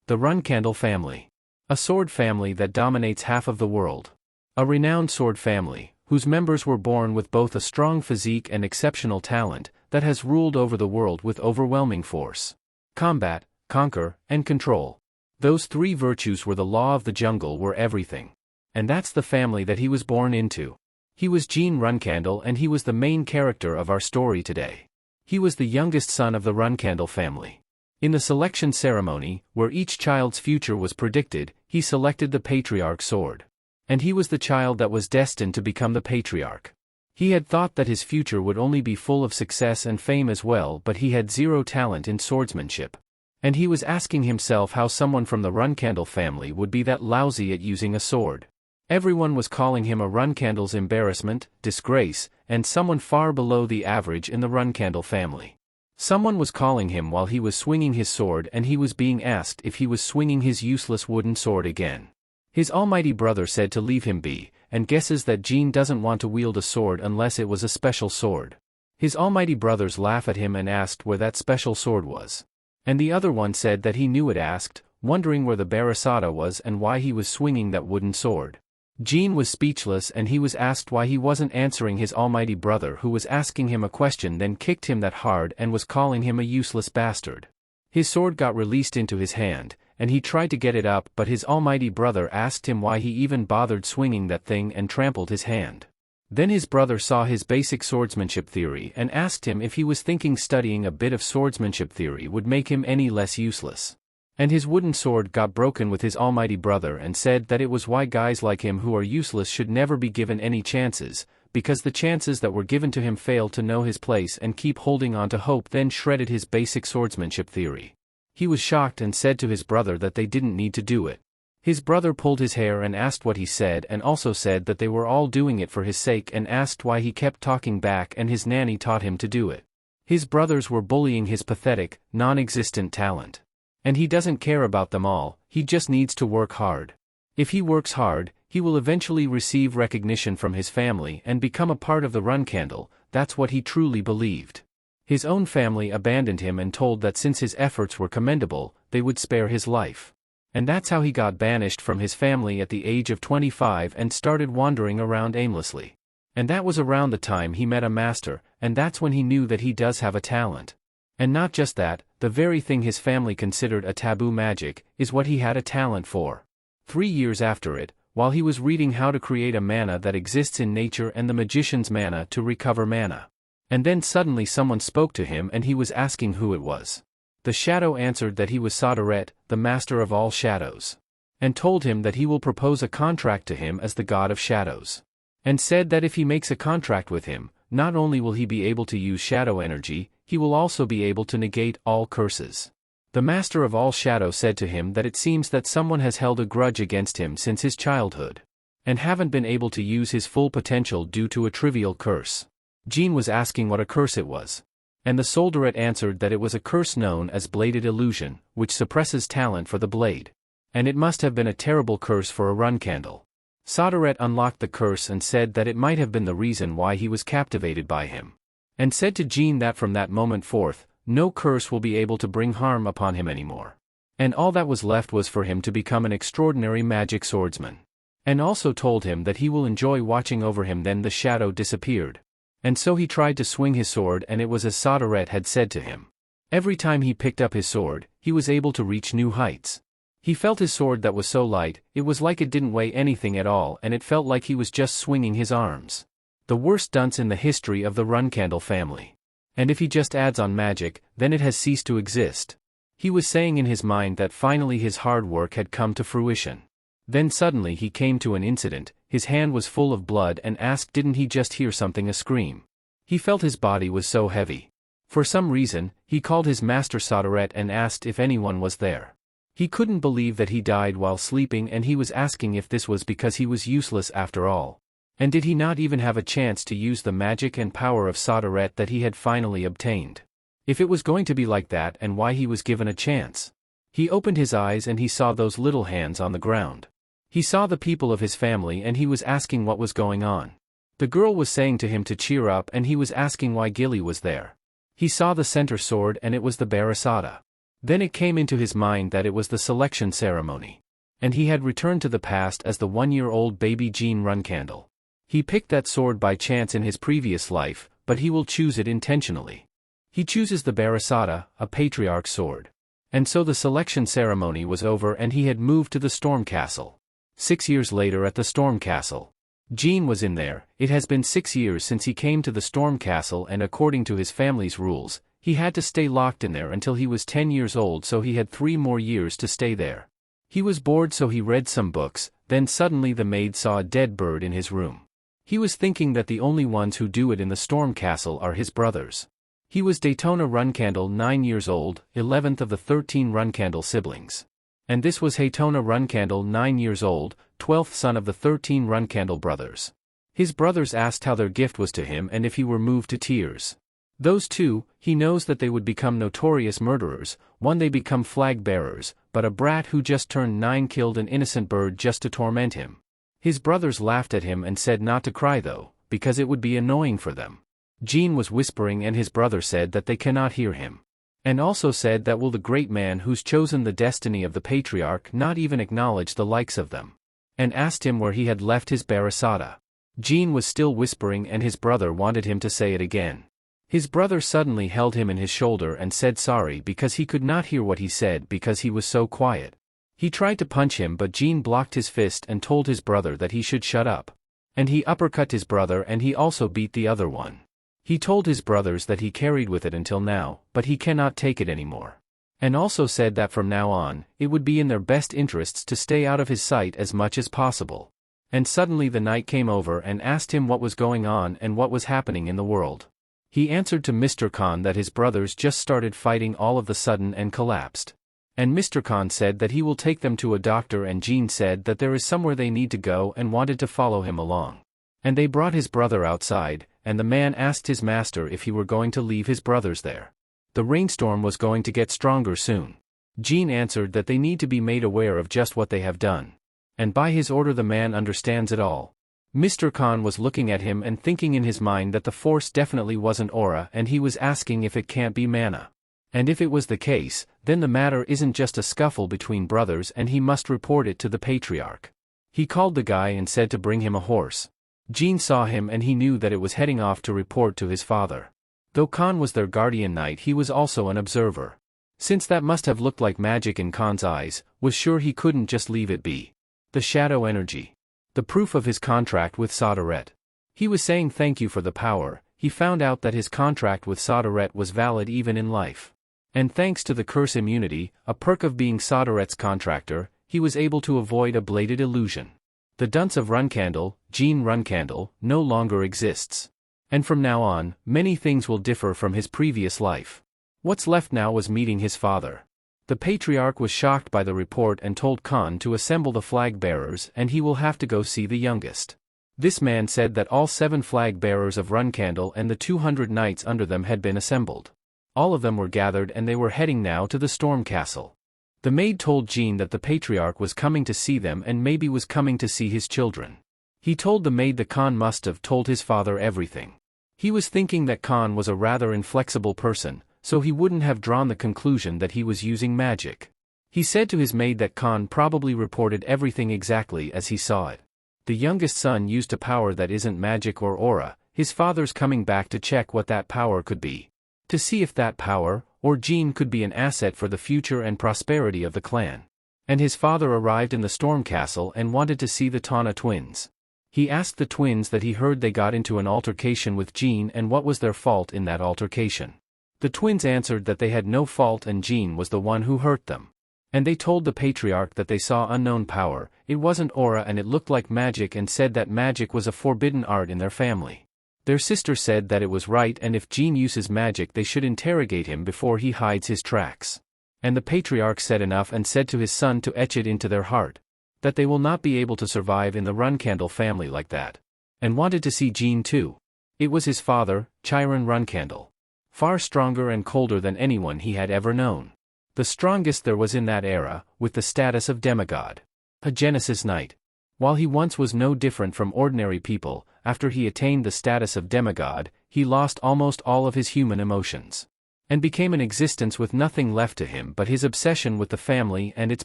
The Runcandel family. A sword family that dominates half of the world. A renowned sword family, whose members were born with both a strong physique and exceptional talent, that has ruled over the world with overwhelming force. Combat, conquer, and control. Those three virtues were the law of the jungle, were everything. And that's the family that he was born into. He was Jin Runcandel, and he was the main character of our story today. He was the youngest son of the Runcandel family. In the selection ceremony, where each child's future was predicted, he selected the patriarch's sword. And he was the child that was destined to become the patriarch. He had thought that his future would only be full of success and fame as well, but he had zero talent in swordsmanship. And he was asking himself how someone from the Runcandel family would be that lousy at using a sword. Everyone was calling him a Runcandel's embarrassment, disgrace, and someone far below the average in the Runcandel family. Someone was calling him while he was swinging his sword, and he was being asked if he was swinging his useless wooden sword again. His almighty brother said to leave him be, and guesses that Jin doesn't want to wield a sword unless it was a special sword. His almighty brothers laugh at him and asked where that special sword was. And the other one said that he knew it, asked, wondering where the Barasada was and why he was swinging that wooden sword. Jin was speechless, and he was asked why he wasn't answering his almighty brother, who was asking him a question, then kicked him that hard and was calling him a useless bastard. His sword got released into his hand, and he tried to get it up, but his almighty brother asked him why he even bothered swinging that thing and trampled his hand. Then his brother saw his basic swordsmanship theory and asked him if he was thinking studying a bit of swordsmanship theory would make him any less useless. And his wooden sword got broken with his almighty brother and said that it was why guys like him who are useless should never be given any chances, because the chances that were given to him failed to know his place and keep holding on to hope. Then shredded his basic swordsmanship theory. He was shocked and said to his brother that they didn't need to do it. His brother pulled his hair and asked what he said, and also said that they were all doing it for his sake, and asked why he kept talking back, and his nanny taught him to do it. His brothers were bullying his pathetic, non-existent talent. And he doesn't care about them all, he just needs to work hard. If he works hard, he will eventually receive recognition from his family and become a part of the Runcandel. That's what he truly believed. His own family abandoned him and told that since his efforts were commendable, they would spare his life. And that's how he got banished from his family at the age of 25 and started wandering around aimlessly. And that was around the time he met a master, and that's when he knew that he does have a talent. And not just that, the very thing his family considered a taboo, magic, is what he had a talent for. 3 years after it, while he was reading how to create a mana that exists in nature and the magician's mana to recover mana. And then suddenly someone spoke to him and he was asking who it was. The shadow answered that he was Sadaret, the master of all shadows. And told him that he will propose a contract to him as the god of shadows. And said that if he makes a contract with him, not only will he be able to use shadow energy, he will also be able to negate all curses. The master of all shadow said to him that it seems that someone has held a grudge against him since his childhood. And haven't been able to use his full potential due to a trivial curse. Jin was asking what a curse it was. And the Soldaret answered that it was a curse known as bladed illusion, which suppresses talent for the blade. And it must have been a terrible curse for a Runcandel. Sadaret unlocked the curse and said that it might have been the reason why he was captivated by him. And said to Jin that from that moment forth, no curse will be able to bring harm upon him anymore. And all that was left was for him to become an extraordinary magic swordsman. And also told him that he will enjoy watching over him. Then the shadow disappeared. And so he tried to swing his sword, and it was as Sadaret had said to him. Every time he picked up his sword, he was able to reach new heights. He felt his sword that was so light, it was like it didn't weigh anything at all, and it felt like he was just swinging his arms. The worst dunce in the history of the Runcandel family. And if he just adds on magic, then it has ceased to exist. He was saying in his mind that finally his hard work had come to fruition. Then suddenly he came to an incident, his hand was full of blood, and asked didn't he just hear something, a scream. He felt his body was so heavy. For some reason, he called his master Sadaret and asked if anyone was there. He couldn't believe that he died while sleeping, and he was asking if this was because he was useless after all. And did he not even have a chance to use the magic and power of Sadaret that he had finally obtained? If it was going to be like that, and why he was given a chance. He opened his eyes and he saw those little hands on the ground. He saw the people of his family and he was asking what was going on. The girl was saying to him to cheer up and he was asking why Gilly was there. He saw the center sword and it was the Barasada. Then it came into his mind that it was the selection ceremony. And he had returned to the past as the 1-year-old baby Jin Runcandel. He picked that sword by chance in his previous life, but he will choose it intentionally. He chooses the Barasata, a patriarch sword. And so the selection ceremony was over and he had moved to the Storm Castle. 6 years later at the Storm Castle. Jin was in there. It has been 6 years since he came to the Storm Castle, and according to his family's rules, he had to stay locked in there until he was 10 years old, so he had 3 more years to stay there. He was bored, so he read some books. Then suddenly the maid saw a dead bird in his room. He was thinking that the only ones who do it in the Storm Castle are his brothers. He was Daytona Runcandel, 9 years old, 11th of the 13 Runcandel siblings. And this was Haytona Runcandel, 9 years old, 12th son of the 13 Runcandel brothers. His brothers asked how their gift was to him and if he were moved to tears. Those two, he knows that they would become notorious murderers. One, they become flag bearers, but a brat who just turned 9 killed an innocent bird just to torment him. His brothers laughed at him and said not to cry though, because it would be annoying for them. Jin was whispering and his brother said that they cannot hear him. And also said that will the great man who's chosen the destiny of the patriarch not even acknowledge the likes of them. And asked him where he had left his Barasata. Jin was still whispering and his brother wanted him to say it again. His brother suddenly held him in his shoulder and said sorry because he could not hear what he said because he was so quiet. He tried to punch him but Jin blocked his fist and told his brother that he should shut up. And he uppercut his brother and he also beat the other one. He told his brothers that he carried with it until now, but he cannot take it anymore. And also said that from now on, it would be in their best interests to stay out of his sight as much as possible. And suddenly the knight came over and asked him what was going on and what was happening in the world. He answered to Mr. Khan that his brothers just started fighting all of the sudden and collapsed. And Mr. Khan said that he will take them to a doctor, and Jin said that there is somewhere they need to go and wanted to follow him along. And they brought his brother outside, and the man asked his master if he were going to leave his brothers there. The rainstorm was going to get stronger soon. Jin answered that they need to be made aware of just what they have done. And by his order the man understands it all. Mr. Khan was looking at him and thinking in his mind that the force definitely wasn't aura, and he was asking if it can't be mana. And if it was the case, then the matter isn't just a scuffle between brothers and he must report it to the patriarch. He called the guy and said to bring him a horse. Jin saw him and he knew that it was heading off to report to his father. Though Khan was their guardian knight, he was also an observer. Since that must have looked like magic in Khan's eyes, was sure he couldn't just leave it be. The shadow energy. The proof of his contract with Sadaret. He was saying thank you for the power. He found out that his contract with Sadaret was valid even in life. And thanks to the curse immunity, a perk of being Sadaret's contractor, he was able to avoid a bladed illusion. The dunce of Runcandel, Jin Runcandel, no longer exists. And from now on, many things will differ from his previous life. What's left now was meeting his father. The patriarch was shocked by the report and told Khan to assemble the flag bearers and he will have to go see the youngest. This man said that all 7 flag bearers of Runcandel and the 200 knights under them had been assembled. All of them were gathered and they were heading now to the Storm Castle. The maid told Jin that the patriarch was coming to see them and maybe was coming to see his children. He told the maid the Khan must have told his father everything. He was thinking that Khan was a rather inflexible person, so he wouldn't have drawn the conclusion that he was using magic. He said to his maid that Khan probably reported everything exactly as he saw it. The youngest son used a power that isn't magic or aura. His father's coming back to check what that power could be. To see if that power, or Jin, could be an asset for the future and prosperity of the clan. And his father arrived in the Storm Castle and wanted to see the Tana twins. He asked the twins that he heard they got into an altercation with Jin and what was their fault in that altercation. The twins answered that they had no fault and Jin was the one who hurt them. And they told the patriarch that they saw unknown power, it wasn't aura and it looked like magic, and said that magic was a forbidden art in their family. Their sister said that it was right and if Jin uses magic they should interrogate him before he hides his tracks. And the patriarch said enough and said to his son to etch it into their heart. That they will not be able to survive in the Runcandel family like that. And wanted to see Jin too. It was his father, Chiron Runcandel. Far stronger and colder than anyone he had ever known. The strongest there was in that era, with the status of demigod. A Genesis Knight. While he once was no different from ordinary people, after he attained the status of demigod, he lost almost all of his human emotions. and became an existence with nothing left to him but his obsession with the family and its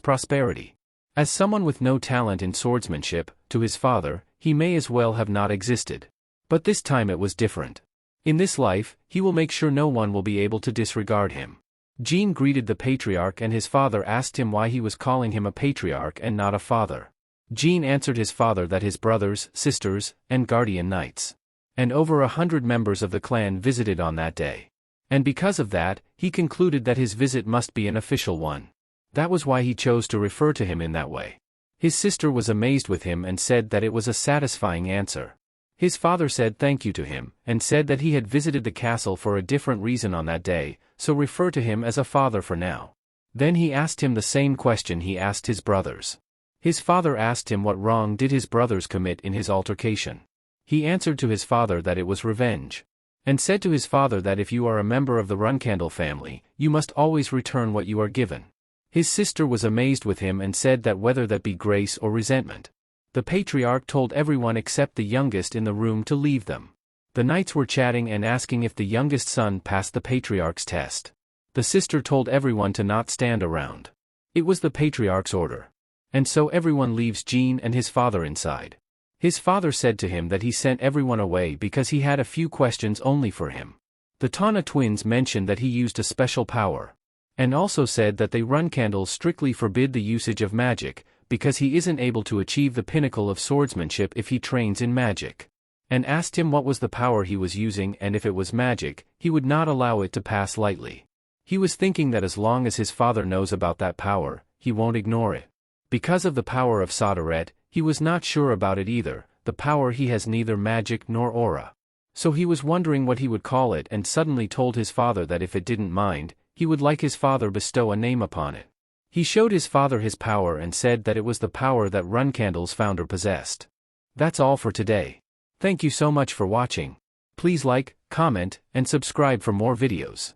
prosperity. As someone with no talent in swordsmanship, to his father, he may as well have not existed. But this time it was different. In this life, he will make sure no one will be able to disregard him. Jin greeted the patriarch and his father asked him why he was calling him a patriarch and not a father. Jin answered his father that his brothers, sisters, and guardian knights, and over 100 members of the clan visited on that day. And because of that, he concluded that his visit must be an official one. That was why he chose to refer to him in that way. His sister was amazed with him and said that it was a satisfying answer. His father said thank you to him, and said that he had visited the castle for a different reason on that day, so refer to him as a father for now. Then he asked him the same question he asked his brothers. His father asked him what wrong did his brothers commit in his altercation. He answered to his father that it was revenge, and said to his father that if you are a member of the Runcandel family, you must always return what you are given. His sister was amazed with him and said that whether that be grace or resentment. The patriarch told everyone except the youngest in the room to leave them. The knights were chatting and asking if the youngest son passed the patriarch's test. The sister told everyone to not stand around. It was the patriarch's order. And so everyone leaves Jin and his father inside. His father said to him that he sent everyone away because he had a few questions only for him. The Tana twins mentioned that he used a special power, and also said that they Runcandel strictly forbid the usage of magic, because he isn't able to achieve the pinnacle of swordsmanship if he trains in magic. And asked him what was the power he was using and if it was magic, he would not allow it to pass lightly. He was thinking that as long as his father knows about that power, he won't ignore it. Because of the power of Sodaret, he was not sure about it either, the power he has neither magic nor aura. So he was wondering what he would call it and suddenly told his father that if it didn't mind, he would like his father bestow a name upon it. He showed his father his power and said that it was the power that Runcandel's founder possessed. That's all for today. Thank you so much for watching. Please like, comment, and subscribe for more videos.